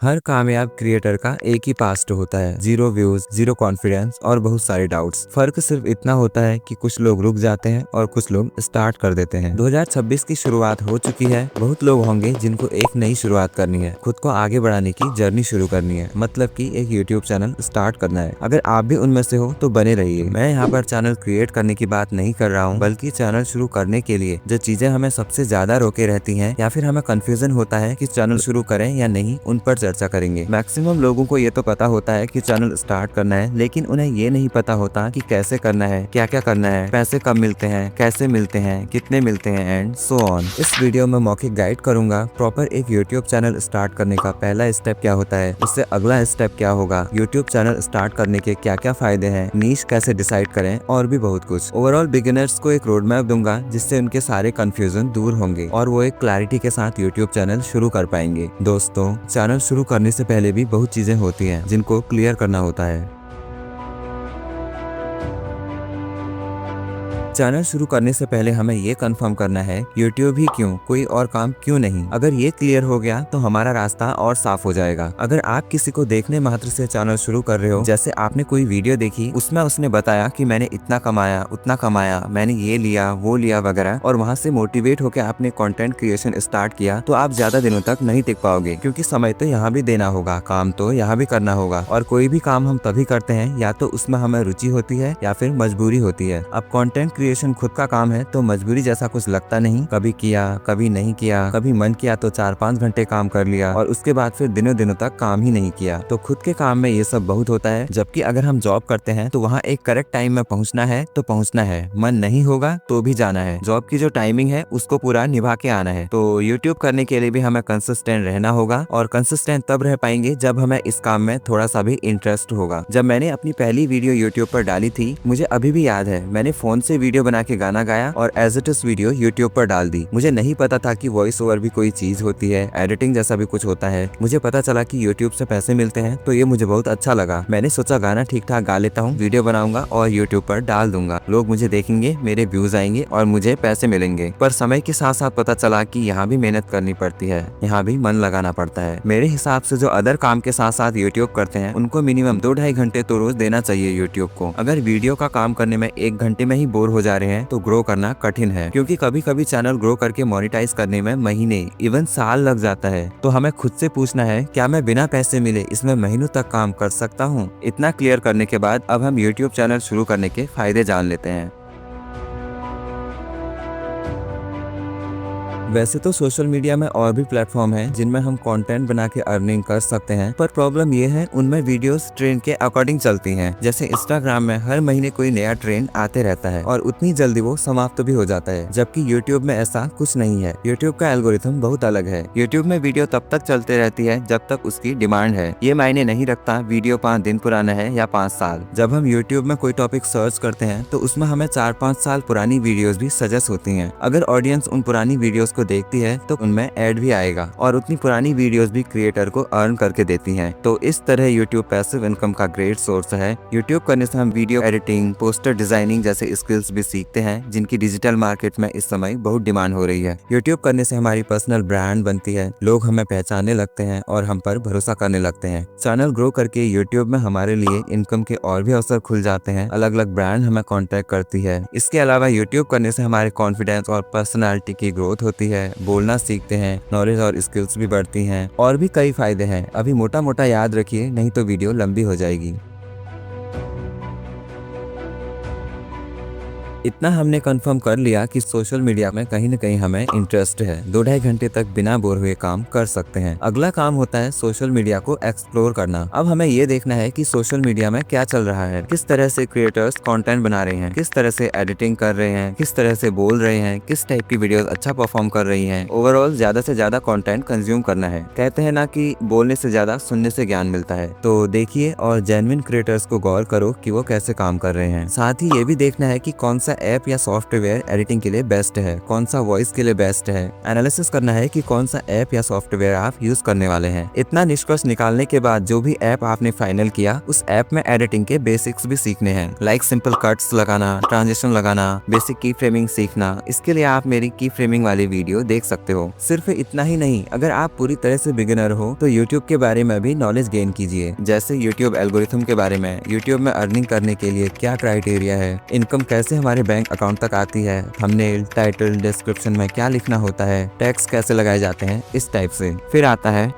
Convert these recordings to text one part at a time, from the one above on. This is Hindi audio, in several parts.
हर कामयाब क्रिएटर का एक ही पास्ट होता है, जीरो व्यूज, जीरो कॉन्फिडेंस और बहुत सारे डाउट्स। फर्क सिर्फ इतना होता है कि कुछ लोग रुक जाते हैं और कुछ लोग स्टार्ट कर देते हैं। 2026 की शुरुआत हो चुकी है। बहुत लोग होंगे जिनको एक नई शुरुआत करनी है, खुद को आगे बढ़ाने की जर्नी शुरू करनी है, मतलब कि एक यूट्यूब चैनल स्टार्ट करना है। अगर आप भी उनमें से हो तो बने रहिए। मैं यहाँ पर चैनल क्रिएट करने की बात नहीं कर रहा हूँ, बल्कि चैनल शुरू करने के लिए जो चीजें हमें सबसे ज्यादा रोके रहती हैं या फिर हमें कंफ्यूजन होता है कि चैनल शुरू करें या नहीं, उन पर चर्चा करेंगे। मैक्सिमम लोगों को ये तो पता होता है कि चैनल स्टार्ट करना है, लेकिन उन्हें ये नहीं पता होता कि कैसे करना है, क्या क्या करना है, पैसे कब मिलते हैं, कैसे मिलते हैं, कितने मिलते हैं एंड सो ऑन। इस वीडियो में मौखिक गाइड करूंगा प्रॉपर एक यूट्यूब चैनल स्टार्ट करने का पहला स्टेप क्या होता है, उससे अगला स्टेप क्या होगा, यूट्यूब चैनल स्टार्ट करने के क्या क्या फायदे हैं, नीश कैसे डिसाइड करें और भी बहुत कुछ। ओवरऑल बिगिनर्स को एक रोड मैप दूंगा जिससे उनके सारे कंफ्यूजन दूर होंगे और वो एक क्लैरिटी के साथ यूट्यूब चैनल शुरू कर पाएंगे। दोस्तों, चैनल शुरू करने से पहले भी बहुत चीजें होती हैं जिनको क्लियर करना होता है। चैनल शुरू करने से पहले हमें ये कंफर्म करना है यूट्यूब ही क्यों, कोई और काम क्यों नहीं। अगर ये क्लियर हो गया तो हमारा रास्ता और साफ हो जाएगा। अगर आप किसी को देखने मात्र से चैनल शुरू कर रहे हो, जैसे आपने कोई वीडियो देखी, उसमें उसने बताया कि मैंने इतना कमाया, उतना कमाया, मैंने ये लिया वो लिया वगैरह, और वहाँ से मोटिवेट होकर आपने कंटेंट क्रिएशन स्टार्ट किया, तो आप ज्यादा दिनों तक नहीं टिक पाओगे, क्योंकि समय तो यहाँ भी देना होगा, काम तो यहाँ भी करना होगा। और कोई भी काम हम तभी करते हैं या तो उसमें हमें रुचि होती है या फिर मजबूरी होती है। अब कंटेंट क्रिएशन खुद का काम है तो मजबूरी जैसा कुछ लगता नहीं। कभी किया, कभी नहीं किया, कभी मन किया तो 4-5 घंटे काम कर लिया और उसके बाद फिर दिनों दिनों तक काम ही नहीं किया। तो खुद के काम में ये सब बहुत होता है। जबकि अगर हम जॉब करते हैं तो वहाँ एक करेक्ट टाइम में पहुँचना है तो पहुँचना है, मन नहीं होगा तो भी जाना है। जॉब की जो टाइमिंग है उसको पूरा निभा के आना है। तो यूट्यूब करने के लिए भी हमें कंसिस्टेंट रहना होगा, और कंसिस्टेंट तब रह पाएंगे जब हमें इस काम में थोड़ा सा भी इंटरेस्ट होगा। जब मैंने अपनी पहली वीडियो यूट्यूब पर डाली थी, मुझे अभी भी याद है, मैंने फोन से वीडियो बना के गाना गाया और as it is video YouTube पर डाल दी। मुझे नहीं पता था कि वॉइस ओवर भी कोई चीज होती है, एडिटिंग जैसा भी कुछ होता है। मुझे पता चला कि यूट्यूब से पैसे मिलते हैं, तो ये मुझे बहुत अच्छा लगा। मैंने सोचा गाना ठीक ठाक गा लेता हूँ, वीडियो बनाऊंगा और यूट्यूब पर डाल दूंगा, लोग मुझे देखेंगे, मेरे व्यूज आएंगे और मुझे पैसे मिलेंगे। पर समय के साथ साथ पता चला कि यहाँ भी मेहनत करनी पड़ती है, यहाँ भी मन लगाना पड़ता है। मेरे हिसाब से जो अदर काम के साथ साथ यूट्यूब करते हैं, उनको मिनिमम 2-2.5 घंटे तो रोज देना चाहिए यूट्यूब को। अगर वीडियो का काम करने में 1 घंटे में ही बोर हो जा रहे हैं तो ग्रो करना कठिन है, क्योंकि कभी कभी चैनल ग्रो करके मोनेटाइज करने में महीने इवन साल लग जाता है। तो हमें खुद से पूछना है, क्या मैं बिना पैसे मिले इसमें महीनों तक काम कर सकता हूँ? इतना क्लियर करने के बाद अब हम यूट्यूब चैनल शुरू करने के फायदे जान लेते हैं। वैसे तो सोशल मीडिया में और भी प्लेटफॉर्म हैं जिनमें हम कंटेंट बना के अर्निंग कर सकते हैं, पर प्रॉब्लम ये है उनमें वीडियोस ट्रेंड के अकॉर्डिंग चलती हैं। जैसे इंस्टाग्राम में हर महीने कोई नया ट्रेंड आते रहता है और उतनी जल्दी वो समाप्त भी हो जाता है, जबकि यूट्यूब में ऐसा कुछ नहीं है। यूट्यूब का एल्गोरिथम बहुत अलग है। यूट्यूब में वीडियो तब तक चलते रहती है जब तक उसकी डिमांड है। ये मायने नहीं रखता वीडियो 5 दिन पुराना है या 5 साल। जब हम यूट्यूब में कोई टॉपिक सर्च करते हैं तो उसमें हमें 4-5 साल पुरानी वीडियोस भी सजेस्ट होती हैं। अगर ऑडियंस उन पुरानी वीडियोस को देखती है तो उनमें ऐड भी आएगा, और उतनी पुरानी वीडियोस भी क्रिएटर को अर्न करके देती हैं। तो इस तरह यूट्यूब पैसिव इनकम का ग्रेट सोर्स है। यूट्यूब करने से हम वीडियो एडिटिंग, पोस्टर डिजाइनिंग जैसे स्किल्स भी सीखते हैं, जिनकी डिजिटल मार्केट में इस समय बहुत डिमांड हो रही है। यूट्यूब करने से हमारी पर्सनल ब्रांड बनती है, लोग हमें पहचानने लगते हैं और हम पर भरोसा करने लगते हैं। चैनल ग्रो करके यूट्यूब में हमारे लिए इनकम के और भी अवसर खुल जाते हैं। अलग अलग ब्रांड हमें कॉन्टेक्ट करती है। इसके अलावा यूट्यूब करने से हमारे कॉन्फिडेंस और पर्सनैलिटी की ग्रोथ होती है, बोलना सीखते हैं, नॉलेज और स्किल्स भी बढ़ती हैं, और भी कई फायदे हैं। अभी मोटा मोटा याद रखिए, नहीं तो वीडियो लंबी हो जाएगी। इतना हमने कंफर्म कर लिया कि सोशल मीडिया में कहीं न कहीं हमें इंटरेस्ट है। 2-2.5 घंटे तक बिना बोर हुए काम कर सकते हैं। अगला काम होता है सोशल मीडिया को एक्सप्लोर करना। अब हमें ये देखना है कि सोशल मीडिया में क्या चल रहा है, किस तरह से क्रिएटर्स कंटेंट बना रहे हैं, किस तरह से एडिटिंग कर रहे हैं, किस तरह से बोल रहे हैं, किस टाइप की वीडियोस अच्छा परफॉर्म कर रही हैं। ओवरऑल ज्यादा से ज्यादा कंटेंट कंज्यूम करना है। कहते हैं ना कि बोलने से ज्यादा सुनने से ज्ञान मिलता है। तो देखिए और जेन्युइन क्रिएटर्स को गौर करो कि वो कैसे काम कर रहे हैं। साथ ही ये भी देखना है कि कौन सा ऐप या सॉफ्टवेयर एडिटिंग के लिए बेस्ट है, कौन सा वॉइस के लिए बेस्ट है। एनालिसिस करना है कि कौन सा ऐप या सॉफ्टवेयर आप यूज करने वाले हैं। इतना निष्कर्ष निकालने के बाद जो भी ऐप आपने फाइनल किया उस ऐप में एडिटिंग के बेसिक्स भी सीखने हैं, लाइक सिंपल कट्स लगाना, ट्रांजिशन लगाना, बेसिक की फ्रेमिंग सीखना। इसके लिए आप मेरी की फ्रेमिंग वाली वीडियो देख सकते हो। सिर्फ इतना ही नहीं, अगर आप पूरी तरह से बिगिनर हो तो यूट्यूब के बारे में भी नॉलेज गेन कीजिए, जैसे यूट्यूब एल्गोरिथम के बारे में, यूट्यूब में अर्निंग करने के लिए क्या क्राइटेरिया है, इनकम कैसे हमारे बैंक अकाउंट तक आती है, थंबनेल, टाइटल, डिस्क्रिप्शन में क्या लिखना होता है, टैग्स कैसे लगाए जाते हैं, इस टाइप से। फिर आता है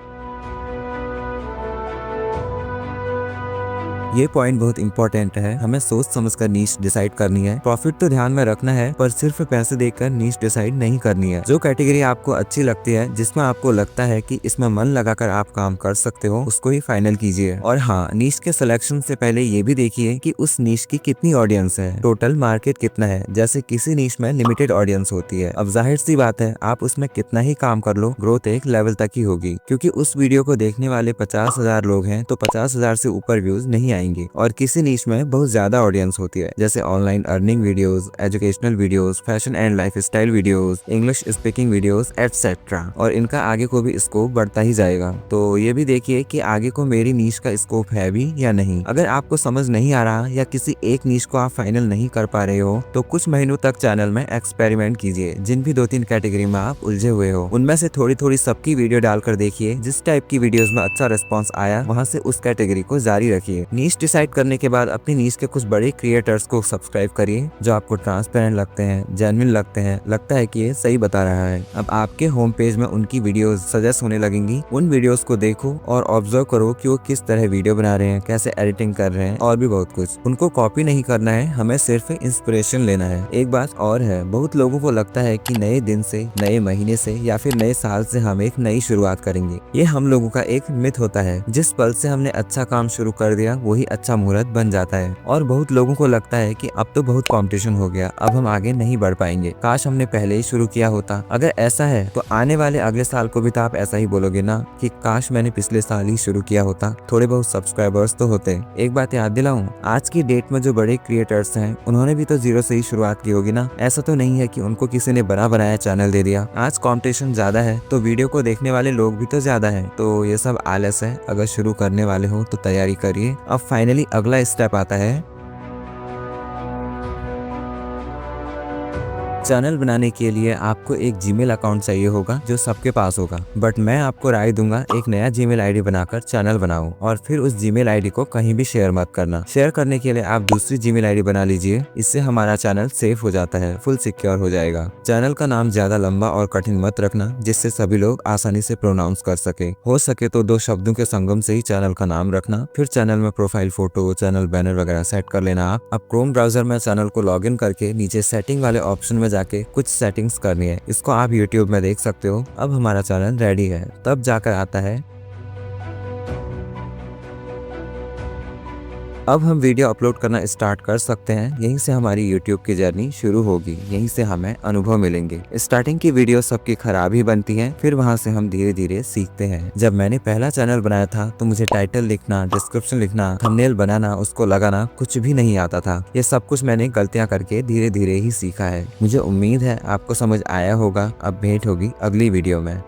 ये पॉइंट बहुत इंपॉर्टेंट है, हमें सोच समझकर नीश डिसाइड करनी है। प्रॉफिट तो ध्यान में रखना है पर सिर्फ पैसे देकर नीश डिसाइड नहीं करनी है। जो कैटेगरी आपको अच्छी लगती है, जिसमें आपको लगता है कि इसमें मन लगाकर आप काम कर सकते हो, उसको ही फाइनल कीजिए। और हाँ, नीश के सिलेक्शन से पहले ये भी देखिए कि उस नीश की कितनी ऑडियंस है, टोटल मार्केट कितना है। जैसे किसी नीश में लिमिटेड ऑडियंस होती है, अब जाहिर सी बात है आप उसमें कितना ही काम कर लो, ग्रोथ एक लेवल तक ही होगी, क्योंकि उस वीडियो को देखने वाले 50,000 लोग हैं तो 50,000 से ऊपर व्यूज नहीं आएंगे। और किसी नीश में बहुत ज्यादा ऑडियंस होती है, जैसे online earning videos, educational videos, fashion and lifestyle videos, English speaking videos etcetera, और इनका आगे को भी स्कोप बढ़ता ही जाएगा। तो ये भी देखिए कि आगे को मेरी नीश का स्कोप है भी या नहीं। अगर आपको समझ नहीं आ रहा या किसी एक नीश को आप फाइनल नहीं कर पा रहे हो तो कुछ महीनों तक चैनल में एक्सपेरिमेंट कीजिए। जिन भी 2-3 कैटेगरी में आप उलझे हुए हो उनमें से थोड़ी थोड़ी सबकी वीडियो डालकर देखिए, जिस टाइप की वीडियोस में अच्छा रिस्पॉन्स आया वहां से उस कैटेगरी को जारी रखिए। नीश डिसाइड करने के बाद अपनी नीश के कुछ बड़े क्रिएटर्स को सब्सक्राइब करिए जो आपको ट्रांसपेरेंट लगते हैं, जेन्युइन लगता है कि ये सही बता रहा है। अब आपके होम पेज में उनकी वीडियोस सजेस्ट होने लगेंगी, उन वीडियोस को देखो और ऑब्जर्व करो कि वो किस तरह वीडियो बना रहे हैं, कैसे एडिटिंग कर रहे हैं और भी बहुत कुछ। उनको कॉपी नहीं करना है, हमें सिर्फ इंस्पिरेशन लेना है। एक बात और है, बहुत लोगों को लगता है कि नए दिन से, नए महीने से या फिर नए साल से हम एक नई शुरुआत करेंगे। ये हम लोगों का एक मिथ होता है। जिस पल से हमने अच्छा काम शुरू कर दिया वही अच्छा मुहूर्त बन जाता है। और बहुत लोगों को लगता है कि अब तो बहुत कंपटीशन हो गया, अब हम आगे नहीं बढ़ पाएंगे, काश हमने पहले ही शुरू किया होता। अगर ऐसा है तो आने वाले अगले साल को भी तो आप ऐसा ही बोलोगे ना कि काश मैंने पिछले साल ही शुरू किया होता, थोड़े बहुत सब्सक्राइबर्स तो होते। एक बात याद दिलाऊं, आज की डेट में जो बड़े क्रिएटर्स हैं उन्होंने भी तो जीरो से ही शुरुआत की होगी ना। ऐसा तो नहीं है कि उनको किसी ने बना बनाया चैनल दे दिया। आज कंपटीशन ज्यादा है तो वीडियो को देखने वाले लोग भी तो ज्यादा है। तो ये सब आलस है, अगर शुरू करने वाले हो तो तैयारी करिए। अब फाइनली अगला स्टेप आता है चैनल बनाने के लिए आपको एक जीमेल अकाउंट चाहिए होगा जो सबके पास होगा, बट मैं आपको राय दूंगा एक नया जीमेल आईडी बनाकर चैनल बनाओ और फिर उस जीमेल आईडी को कहीं भी शेयर मत करना। शेयर करने के लिए आप दूसरी जीमेल आईडी बना लीजिए, इससे हमारा चैनल सेफ हो जाता है, फुल सिक्योर हो जाएगा। चैनल का नाम ज्यादा लंबा और कठिन मत रखना, जिससे सभी लोग आसानी से प्रोनाउंस कर सके। हो सके तो 2 शब्दों के संगम से ही चैनल का नाम रखना। फिर चैनल में प्रोफाइल फोटो, चैनल बैनर वगैरह सेट कर लेना। आप अब क्रोम ब्राउजर में चैनल को लॉग इन करके नीचे सेटिंग वाले ऑप्शन में जाके कुछ सेटिंग्स करनी है। इसको आप YouTube में देख सकते हो। अब हमारा चैनल रेडी है, तब जाकर आता है अब हम वीडियो अपलोड करना स्टार्ट कर सकते हैं। यहीं से हमारी YouTube की जर्नी शुरू होगी, यहीं से हमें अनुभव मिलेंगे। स्टार्टिंग की वीडियो सबकी खराब ही बनती है, फिर वहां से हम धीरे धीरे सीखते हैं। जब मैंने पहला चैनल बनाया था तो मुझे टाइटल लिखना, डिस्क्रिप्शन लिखना, थंबनेल बनाना, उसको लगाना कुछ भी नहीं आता था। ये सब कुछ मैंने गलतियां करके धीरे धीरे ही सीखा है। मुझे उम्मीद है आपको समझ आया होगा। अब भेंट होगी अगली वीडियो में।